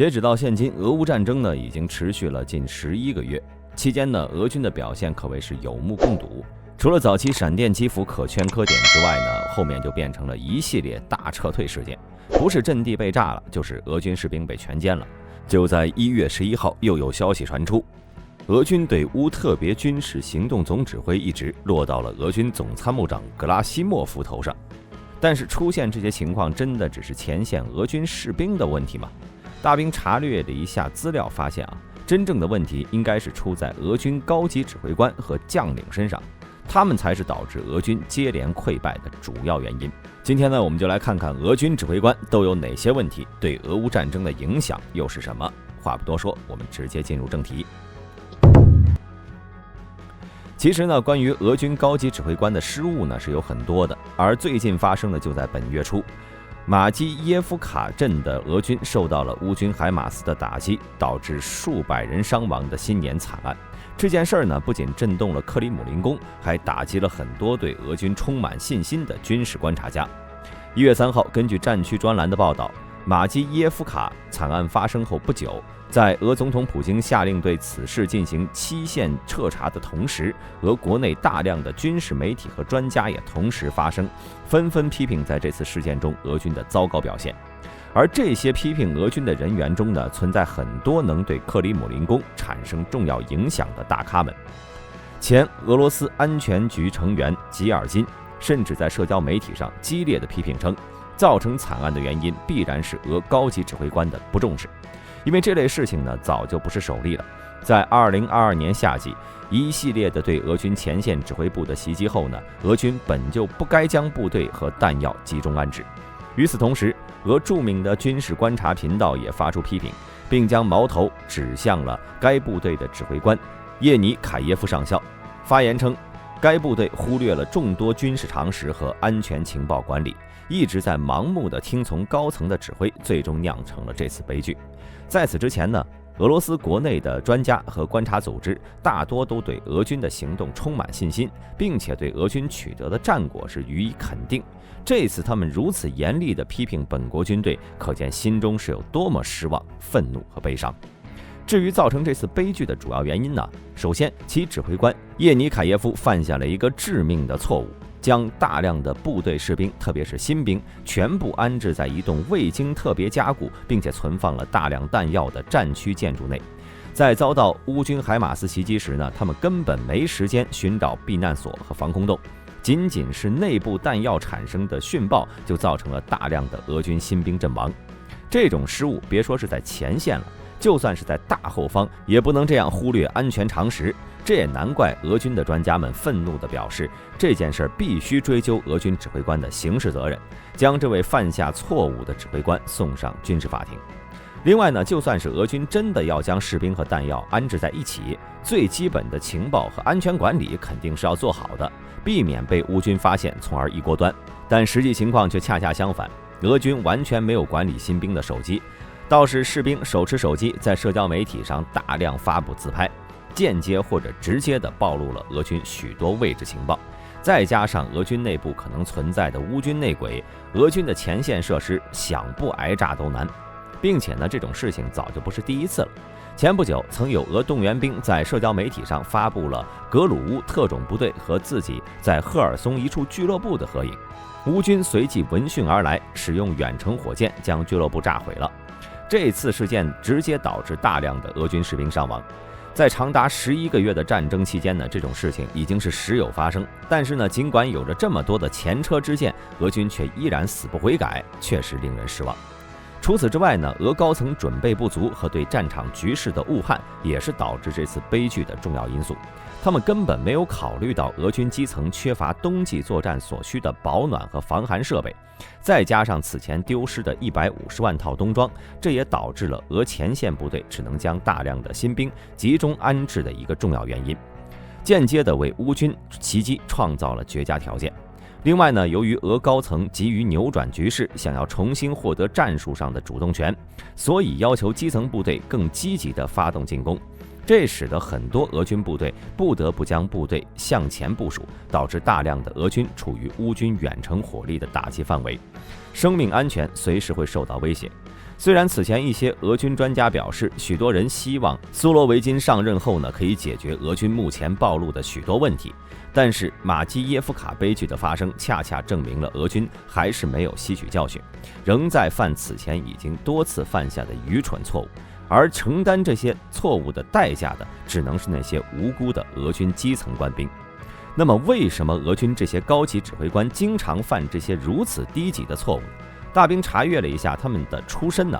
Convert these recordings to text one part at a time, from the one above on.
截止到现今，俄乌战争呢已经持续了近11个月，期间呢，俄军的表现可谓是有目共睹。除了早期闪电基辅可圈可点之外呢，后面就变成了一系列大撤退事件，不是阵地被炸了，就是俄军士兵被全歼了。就在1月11号，又有消息传出，俄军对乌特别军事行动总指挥一职落到了俄军总参谋长格拉西莫夫头上。但是出现这些情况，真的只是前线俄军士兵的问题吗？大兵查阅了一下资料，发现真正的问题应该是出在俄军高级指挥官和将领身上，他们才是导致俄军接连溃败的主要原因。今天呢，我们就来看看俄军指挥官都有哪些问题，对俄乌战争的影响又是什么。话不多说，我们直接进入正题。其实呢，关于俄军高级指挥官的失误呢是有很多的，而最近发生的就在本月初，马基耶夫卡镇的俄军受到了乌军海马斯的打击，导致数百人伤亡的新年惨案。这件事呢，不仅震动了克里姆林宫，还打击了很多对俄军充满信心的军事观察家。1月3号，根据战区专栏的报道，马基耶夫卡惨案发生后不久，在俄总统普京下令对此事进行期限彻查的同时，俄国内大量的军事媒体和专家也同时发声，纷纷批评在这次事件中俄军的糟糕表现。而这些批评俄军的人员中呢，存在很多能对克里姆林宫产生重要影响的大咖们。前俄罗斯安全局成员吉尔金甚至在社交媒体上激烈的批评称，造成惨案的原因必然是俄高级指挥官的不重视。因为这类事情呢，早就不是首例了。在2022年夏季，一系列的对俄军前线指挥部的袭击后呢，俄军本就不该将部队和弹药集中安置。与此同时，俄著名的军事观察频道也发出批评，并将矛头指向了该部队的指挥官叶尼凯耶夫上校。发言称，该部队忽略了众多军事常识和安全情报管理，一直在盲目地听从高层的指挥，最终酿成了这次悲剧。在此之前呢，俄罗斯国内的专家和观察组织大多都对俄军的行动充满信心，并且对俄军取得的战果是予以肯定。这次他们如此严厉地批评本国军队，可见心中是有多么失望、愤怒和悲伤。至于造成这次悲剧的主要原因呢，首先其指挥官叶尼凯耶夫犯下了一个致命的错误，将大量的部队士兵，特别是新兵，全部安置在一栋未经特别加固并且存放了大量弹药的战区建筑内。在遭到乌军海马斯袭击时呢，他们根本没时间寻找避难所和防空洞，仅仅是内部弹药产生的讯爆就造成了大量的俄军新兵阵亡。这种失误别说是在前线了，就算是在大后方也不能这样忽略安全常识。这也难怪俄军的专家们愤怒地表示，这件事必须追究俄军指挥官的刑事责任，将这位犯下错误的指挥官送上军事法庭。另外呢，就算是俄军真的要将士兵和弹药安置在一起，最基本的情报和安全管理肯定是要做好的，避免被乌军发现，从而一锅端。但实际情况却恰恰相反，俄军完全没有管理新兵的手机，倒是士兵手持手机在社交媒体上大量发布自拍，间接或者直接地暴露了俄军许多位置情报。再加上俄军内部可能存在的乌军内鬼，俄军的前线设施想不挨炸都难。并且呢，这种事情早就不是第一次了。前不久，曾有俄动员兵在社交媒体上发布了格鲁乌特种部队和自己在赫尔松一处俱乐部的合影，乌军随即闻讯而来，使用远程火箭将俱乐部炸毁了。这次事件直接导致大量的俄军士兵伤亡。在长达11个月的战争期间呢，这种事情已经是时有发生。但是呢，尽管有着这么多的前车之鉴，俄军却依然死不悔改，确实令人失望。除此之外呢，俄高层准备不足和对战场局势的误判也是导致这次悲剧的重要因素。他们根本没有考虑到俄军基层缺乏冬季作战所需的保暖和防寒设备，再加上此前丢失的150万套冬装，这也导致了俄前线部队只能将大量的新兵集中安置的一个重要原因，间接地为乌军袭击创造了绝佳条件。另外呢，由于俄高层急于扭转局势，想要重新获得战术上的主动权，所以要求基层部队更积极地发动进攻。这使得很多俄军部队不得不将部队向前部署，导致大量的俄军处于乌军远程火力的打击范围，生命安全随时会受到威胁。虽然此前一些俄军专家表示，许多人希望苏罗维金上任后可以解决俄军目前暴露的许多问题，但是马基耶夫卡悲剧的发生恰恰证明了俄军还是没有吸取教训，仍在犯此前已经多次犯下的愚蠢错误，而承担这些错误的代价的只能是那些无辜的俄军基层官兵。那么为什么俄军这些高级指挥官经常犯这些如此低级的错误？大兵查阅了一下他们的出身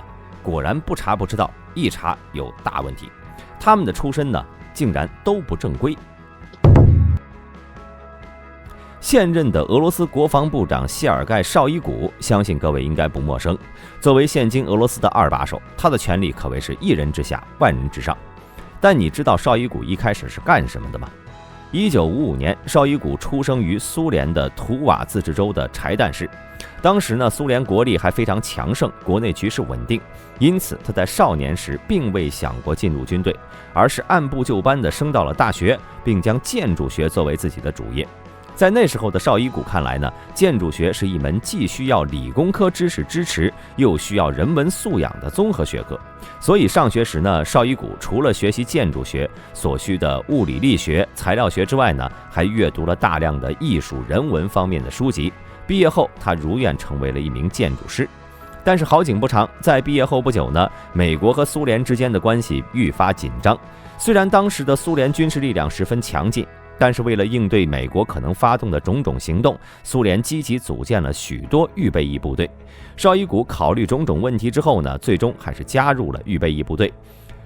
果然不查不知道，一查有大问题。他们的出身竟然都不正规。现任的俄罗斯国防部长谢尔盖·绍伊古，相信各位应该不陌生。作为现今俄罗斯的二把手，他的权力可谓是一人之下，万人之上。但你知道绍伊古一开始是干什么的吗？1955年，绍伊古出生于苏联的图瓦自治州的柴旦市。当时苏联国力还非常强盛，国内局势稳定，因此他在少年时并未想过进入军队，而是按部就班地升到了大学，并将建筑学作为自己的主业。在那时候的绍伊古看来建筑学是一门既需要理工科知识支持，又需要人文素养的综合学科。所以上学时绍伊古除了学习建筑学所需的物理力学、材料学之外还阅读了大量的艺术人文方面的书籍。毕业后，他如愿成为了一名建筑师。但是好景不长，在毕业后不久美国和苏联之间的关系愈发紧张。虽然当时的苏联军事力量十分强劲，但是为了应对美国可能发动的种种行动，苏联积极组建了许多预备役部队。绍伊古考虑种种问题之后最终还是加入了预备役部队，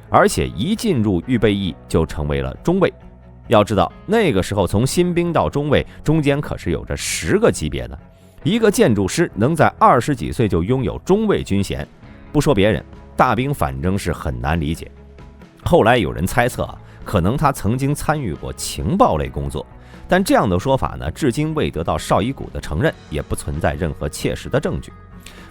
而且一进入预备役就成为了中尉。要知道那个时候从新兵到中尉中间可是有着10个级别的，一个建筑师能在20几岁就拥有中尉军衔，不说别人，大兵反正是很难理解。后来有人猜测可能他曾经参与过情报类工作，但这样的说法至今未得到绍伊古的承认，也不存在任何切实的证据。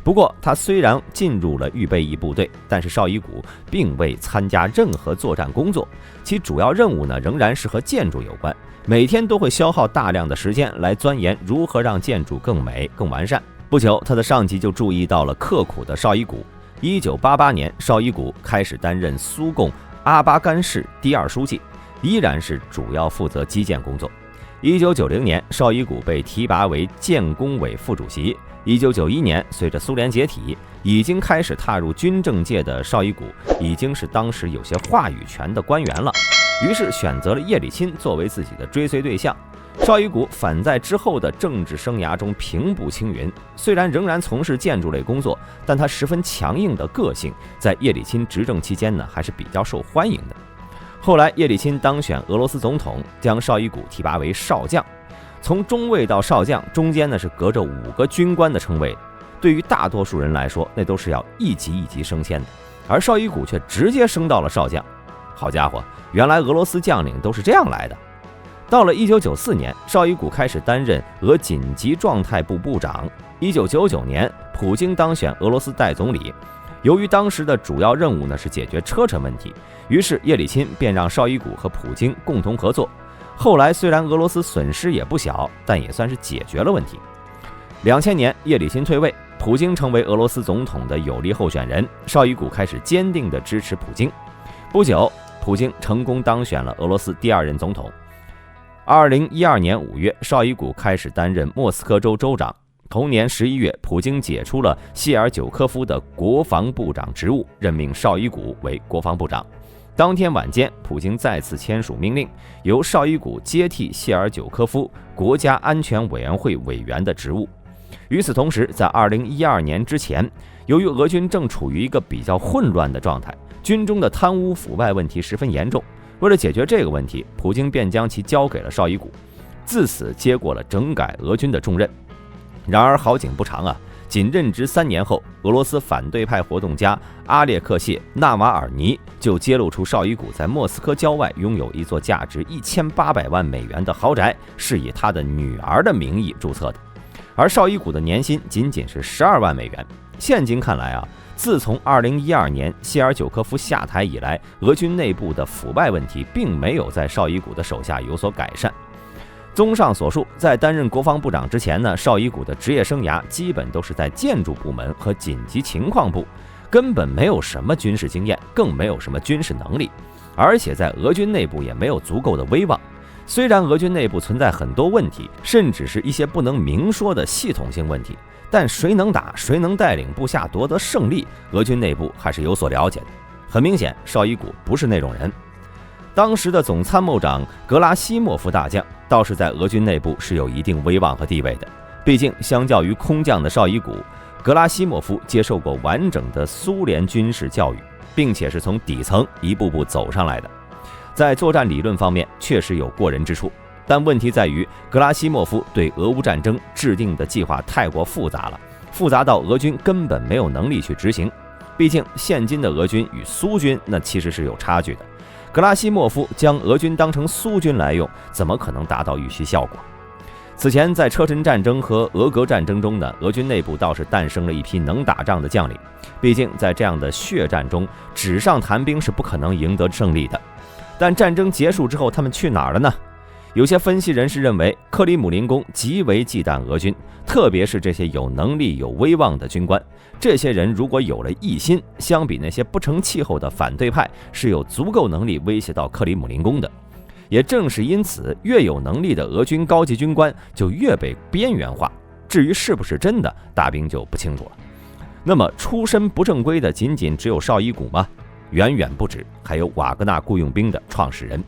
不过他虽然进入了预备役部队，但是绍伊古并未参加任何作战工作，其主要任务仍然是和建筑有关，每天都会消耗大量的时间来钻研如何让建筑更美更完善。不久他的上级就注意到了刻苦的绍伊古。1988年，绍伊古开始担任苏共阿巴干市第2书记，依然是主要负责基建工作。1990年，绍伊古被提拔为建工委副主席。1991年，随着苏联解体，已经开始踏入军政界的绍伊古已经是当时有些话语权的官员了，于是选择了叶利钦作为自己的追随对象。绍伊古反在之后的政治生涯中平步青云，虽然仍然从事建筑类工作，但他十分强硬的个性在叶利钦执政期间还是比较受欢迎的。后来叶利钦当选俄罗斯总统，将绍伊古提拔为少将。从中尉到少将中间是隔着5个军官的称谓，对于大多数人来说那都是要一级一级升迁的，而绍伊古却直接升到了少将。好家伙，原来俄罗斯将领都是这样来的。到了1994年，绍伊古开始担任俄紧急状态部部长。1999年，普京当选俄罗斯代总理。由于当时的主要任务是解决车臣问题，于是叶利钦便让绍伊古和普京共同合作。后来虽然俄罗斯损失也不小，但也算是解决了问题。2000年，叶利钦退位，普京成为俄罗斯总统的有力候选人，绍伊古开始坚定地支持普京。不久，普京成功当选了俄罗斯第2任总统。2012年5月，绍伊古开始担任莫斯科州州长。同年11月，普京解除了谢尔久科夫的国防部长职务，任命绍伊古为国防部长。当天晚间，普京再次签署命令，由绍伊古接替谢尔久科夫国家安全委员会委员的职务。与此同时，在2012年之前，由于俄军正处于一个比较混乱的状态，军中的贪污腐败问题十分严重。为了解决这个问题，普京便将其交给了绍伊古，自此接过了整改俄军的重任。然而好景不长仅任职3年后，俄罗斯反对派活动家阿列克谢·纳瓦尔尼就揭露出绍伊古在莫斯科郊外拥有一座价值1800万美元的豪宅，是以他的女儿的名义注册的，而绍伊古的年薪仅仅是12万美元。现今看来啊，自从2012年谢尔久科夫下台以来，俄军内部的腐败问题并没有在绍伊古的手下有所改善。综上所述，在担任国防部长之前呢，绍伊古的职业生涯基本都是在建筑部门和紧急情况部，根本没有什么军事经验，更没有什么军事能力，而且在俄军内部也没有足够的威望。虽然俄军内部存在很多问题，甚至是一些不能明说的系统性问题，但谁能打，谁能带领部下夺得胜利，俄军内部还是有所了解的。很明显，绍伊古不是那种人。当时的总参谋长格拉西莫夫大将倒是在俄军内部是有一定威望和地位的，毕竟相较于空降的绍伊古，格拉西莫夫接受过完整的苏联军事教育，并且是从底层一步步走上来的。在作战理论方面确实有过人之处，但问题在于格拉西莫夫对俄乌战争制定的计划太过复杂了，复杂到俄军根本没有能力去执行。毕竟现今的俄军与苏军那其实是有差距的，格拉西莫夫将俄军当成苏军来用，怎么可能达到预期效果？此前在车臣战争和俄格战争中呢，俄军内部倒是诞生了一批能打仗的将领，毕竟在这样的血战中，纸上谈兵是不可能赢得胜利的。但战争结束之后，他们去哪儿了呢？有些分析人士认为，克里姆林宫极为忌惮俄军，特别是这些有能力有威望的军官。这些人如果有了异心，相比那些不成气候的反对派，是有足够能力威胁到克里姆林宫的。也正是因此，越有能力的俄军高级军官就越被边缘化。至于是不是真的，大兵就不清楚了。那么出身不正规的仅仅只有绍伊古吗？远远不止，还有瓦格纳雇佣兵的创始人。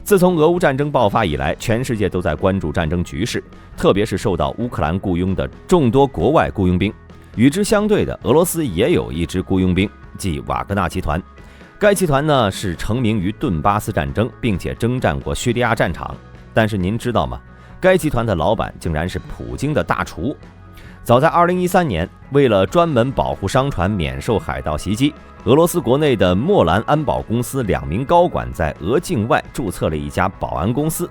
自从俄乌战争爆发以来，全世界都在关注战争局势，特别是受到乌克兰雇佣的众多国外雇佣兵。与之相对的，俄罗斯也有一支雇佣兵，即瓦格纳集团。该集团呢是成名于顿巴斯战争，并且征战过叙利亚战场。但是您知道吗？该集团的老板竟然是普京的大厨。早在2013年，为了专门保护商船免受海盗袭击，俄罗斯国内的莫兰安保公司2名高管在俄境外注册了一家保安公司，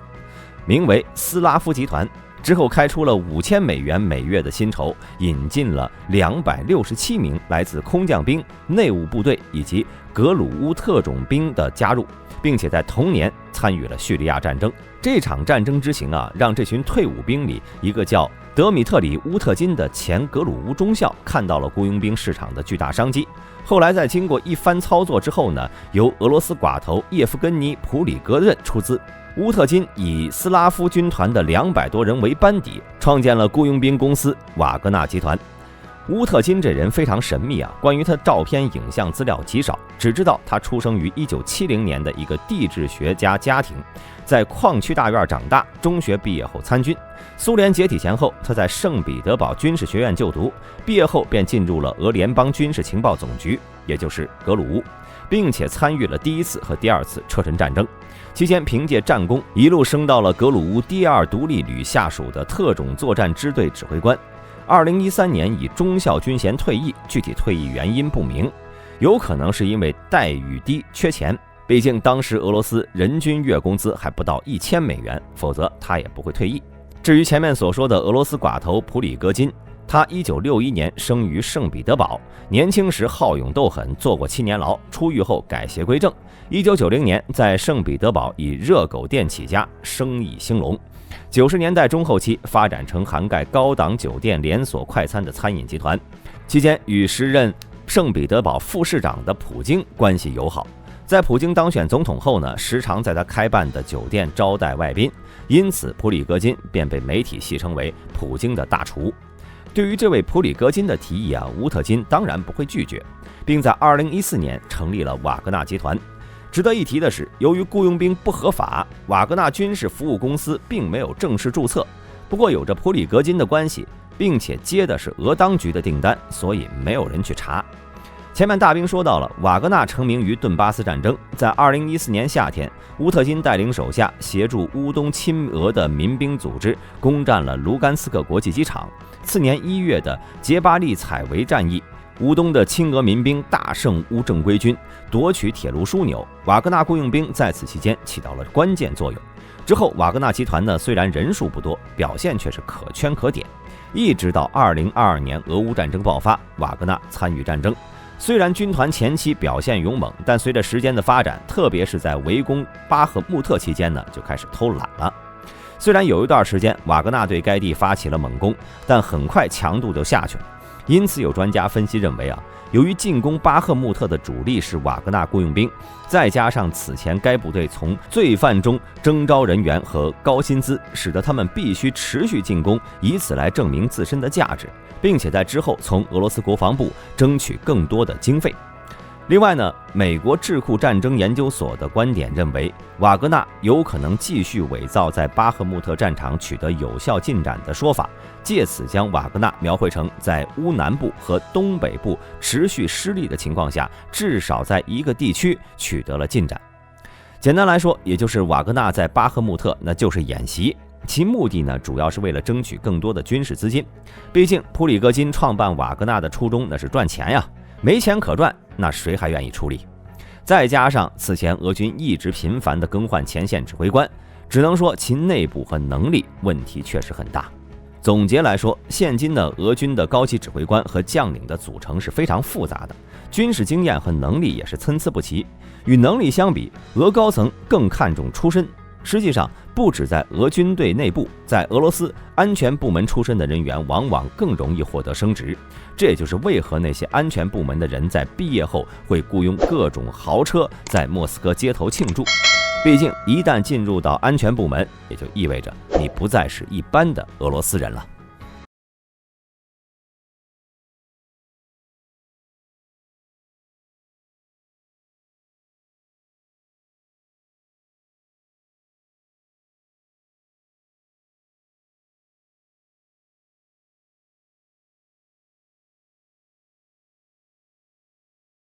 名为斯拉夫集团。之后开出了5000美元每月的薪酬，引进了267名来自空降兵、内务部队以及格鲁乌特种兵的加入，并且在同年参与了叙利亚战争。这场战争之行啊，让这群退伍兵里一个叫德米特里·乌特金的前格鲁乌中校看到了雇佣兵市场的巨大商机。后来在经过一番操作之后呢，由俄罗斯寡头叶夫根尼·普里格任出资，乌特金以斯拉夫军团的200多人为班底，创建了雇佣兵公司瓦格纳集团。乌特金这人非常神秘啊，关于他照片、影像资料极少，只知道他出生于1970年的一个地质学家家庭，在矿区大院长大，中学毕业后参军。苏联解体前后，他在圣彼得堡军事学院就读，毕业后便进入了俄联邦军事情报总局，也就是格鲁乌，并且参与了第1次和第2次车臣战争。期间凭借战功一路升到了格鲁乌第2独立旅下属的特种作战支队指挥官。2013年以中校军衔退役，具体退役原因不明，有可能是因为待遇低缺钱，毕竟当时俄罗斯人均月工资还不到1000美元，否则他也不会退役。至于前面所说的俄罗斯寡头普里戈金，他1961年生于圣彼得堡，年轻时好勇斗狠，坐过7年牢，出狱后改邪归正。1990年在圣彼得堡以热狗店起家，生意兴隆。90年代中后期发展成涵盖高档酒店连锁快餐的餐饮集团，期间与时任圣彼得堡副市长的普京关系友好。在普京当选总统后呢，时常在他开办的酒店招待外宾，因此普里戈金便被媒体戏称为普京的大厨。对于这位普里戈金的提议啊，乌特金当然不会拒绝，并在2014年成立了瓦格纳集团。值得一提的是，由于雇佣兵不合法，瓦格纳军事服务公司并没有正式注册。不过有着普里戈金的关系，并且接的是俄当局的订单，所以没有人去查。前面大兵说到了，瓦格纳成名于顿巴斯战争。在2014年夏天，乌特金带领手下协助乌东亲俄的民兵组织攻占了卢甘斯克国际机场。次年1月的杰巴利采维战役，乌东的亲俄民兵大胜乌正规军，夺取铁路枢纽。瓦格纳雇佣兵在此期间起到了关键作用。之后，瓦格纳集团呢虽然人数不多，表现却是可圈可点。一直到2022年俄乌战争爆发，瓦格纳参与战争。虽然军团前期表现勇猛，但随着时间的发展，特别是在围攻巴赫穆特期间呢，就开始偷懒了。虽然有一段时间瓦格纳对该地发起了猛攻，但很快强度就下去了。因此，有专家分析认为由于进攻巴赫穆特的主力是瓦格纳雇佣兵，再加上此前该部队从罪犯中征召人员和高薪资，使得他们必须持续进攻，以此来证明自身的价值，并且在之后从俄罗斯国防部争取更多的经费。另外呢，美国智库战争研究所的观点认为，瓦格纳有可能继续伪造在巴赫穆特战场取得有效进展的说法，借此将瓦格纳描绘成在乌南部和东北部持续失利的情况下，至少在一个地区取得了进展。简单来说，也就是瓦格纳在巴赫穆特那就是演习，其目的呢主要是为了争取更多的军事资金。毕竟普里戈金创办瓦格纳的初衷那是赚钱呀，没钱可赚，那谁还愿意出力？再加上此前俄军一直频繁地更换前线指挥官，只能说其内部和能力问题确实很大。总结来说，现今的俄军的高级指挥官和将领的组成是非常复杂的，军事经验和能力也是参差不齐。与能力相比，俄高层更看重出身。实际上，不止在俄军队内部，在俄罗斯安全部门出身的人员往往更容易获得升职。这也就是为何那些安全部门的人在毕业后会雇佣各种豪车在莫斯科街头庆祝。毕竟，一旦进入到安全部门，也就意味着你不再是一般的俄罗斯人了。